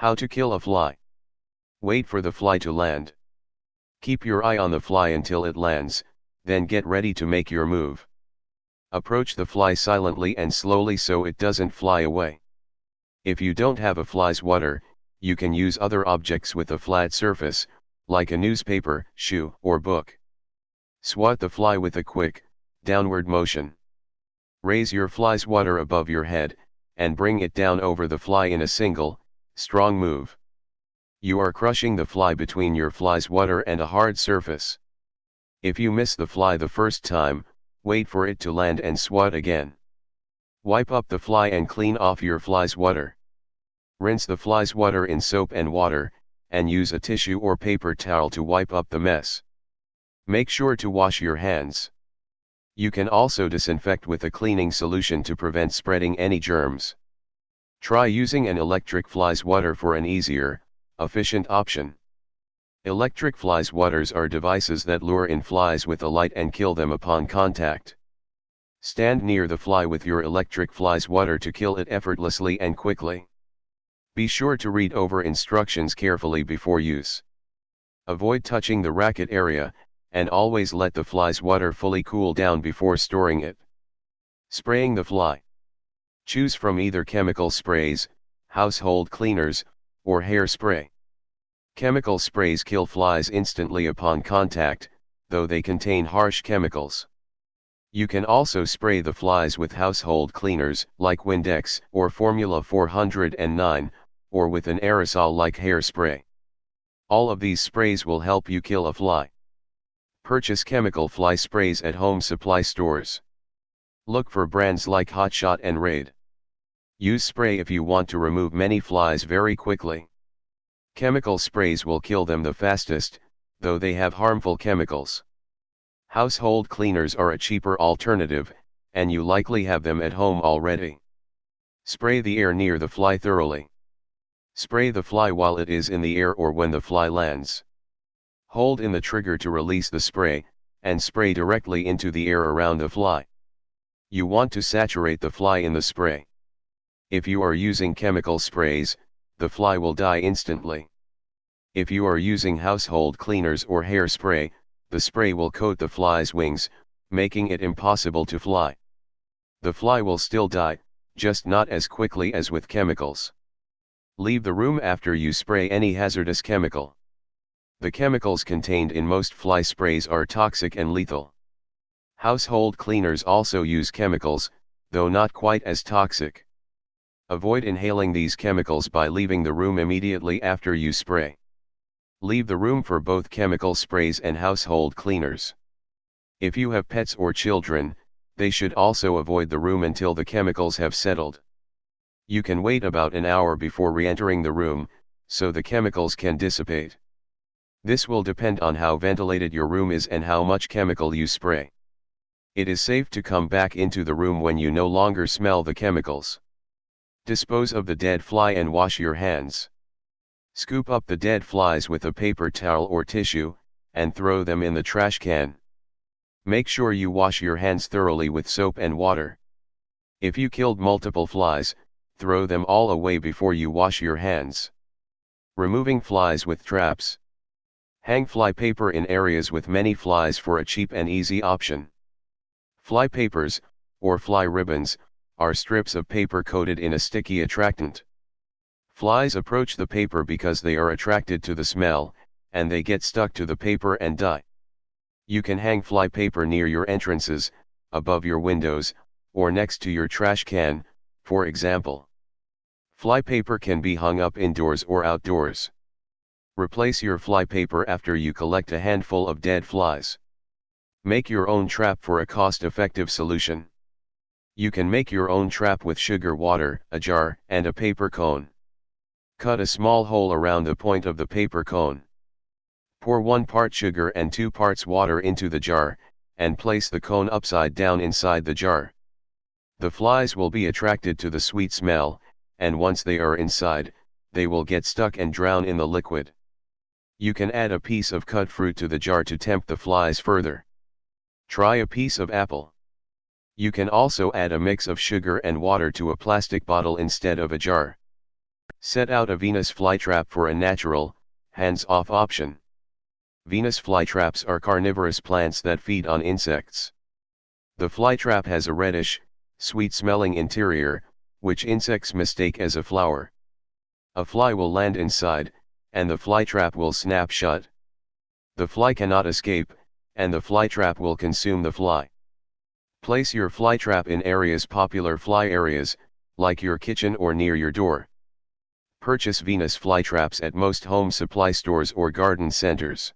How to kill a fly. Wait for the fly to land. Keep your eye on the fly until it lands, then get ready to make your move. Approach the fly silently and slowly so it doesn't fly away. If you don't have a fly swatter, you can use other objects with a flat surface, like a newspaper, shoe, or book. Swat the fly with a quick, downward motion. Raise your fly swatter above your head, and bring it down over the fly in a single, strong move. You are crushing the fly between your fly swatter and a hard surface. If you miss the fly the first time, wait for it to land and swat again. Wipe up the fly and clean off your fly swatter. Rinse the fly swatter in soap and water, and use a tissue or paper towel to wipe up the mess. Make sure to wash your hands. You can also disinfect with a cleaning solution to prevent spreading any germs. Try using an electric fly swatter for an easier, efficient option. Electric fly swatters are devices that lure in flies with a light and kill them upon contact. Stand near the fly with your electric fly swatter to kill it effortlessly and quickly. Be sure to read over instructions carefully before use. Avoid touching the racket area, and always let the fly swatter fully cool down before storing it. Spraying the fly. Choose from either chemical sprays, household cleaners, or hairspray. Chemical sprays kill flies instantly upon contact, though they contain harsh chemicals. You can also spray the flies with household cleaners like Windex or Formula 409, or with an aerosol like hairspray. All of these sprays will help you kill a fly. Purchase chemical fly sprays at home supply stores. Look for brands like Hot Shot and Raid. Use spray if you want to remove many flies very quickly. Chemical sprays will kill them the fastest, though they have harmful chemicals. Household cleaners are a cheaper alternative, and you likely have them at home already. Spray the air near the fly thoroughly. Spray the fly while it is in the air or when the fly lands. Hold in the trigger to release the spray, and spray directly into the air around the fly. You want to saturate the fly in the spray. If you are using chemical sprays, the fly will die instantly. If you are using household cleaners or hairspray, the spray will coat the fly's wings, making it impossible to fly. The fly will still die, just not as quickly as with chemicals. Leave the room after you spray any hazardous chemical. The chemicals contained in most fly sprays are toxic and lethal. Household cleaners also use chemicals, though not quite as toxic. Avoid inhaling these chemicals by leaving the room immediately after you spray. Leave the room for both chemical sprays and household cleaners. If you have pets or children, they should also avoid the room until the chemicals have settled. You can wait about an hour before re-entering the room, so the chemicals can dissipate. This will depend on how ventilated your room is and how much chemical you spray. It is safe to come back into the room when you no longer smell the chemicals. Dispose of the dead fly and wash your hands. Scoop up the dead flies with a paper towel or tissue, and throw them in the trash can. Make sure you wash your hands thoroughly with soap and water. If you killed multiple flies, throw them all away before you wash your hands. Removing flies with traps. Hang fly paper in areas with many flies for a cheap and easy option. Fly papers, or fly ribbons, are strips of paper coated in a sticky attractant. Flies approach the paper because they are attracted to the smell, and they get stuck to the paper and die. You can hang fly paper near your entrances, above your windows, or next to your trash can, for example. Fly paper can be hung up indoors or outdoors. Replace your fly paper after you collect a handful of dead flies. Make your own trap for a cost-effective solution. You can make your own trap with sugar water, a jar, and a paper cone. Cut a small hole around the point of the paper cone. Pour 1 part sugar and 2 parts water into the jar, and place the cone upside down inside the jar. The flies will be attracted to the sweet smell, and once they are inside, they will get stuck and drown in the liquid. You can add a piece of cut fruit to the jar to tempt the flies further. Try a piece of apple. You can also add a mix of sugar and water to a plastic bottle instead of a jar. Set out a Venus flytrap for a natural, hands-off option. Venus flytraps are carnivorous plants that feed on insects. The flytrap has a reddish, sweet-smelling interior, which insects mistake as a flower. A fly will land inside, and the flytrap will snap shut. The fly cannot escape, and the flytrap will consume the fly. Place your flytrap in areas popular fly areas, like your kitchen or near your door. Purchase Venus flytraps at most home supply stores or garden centers.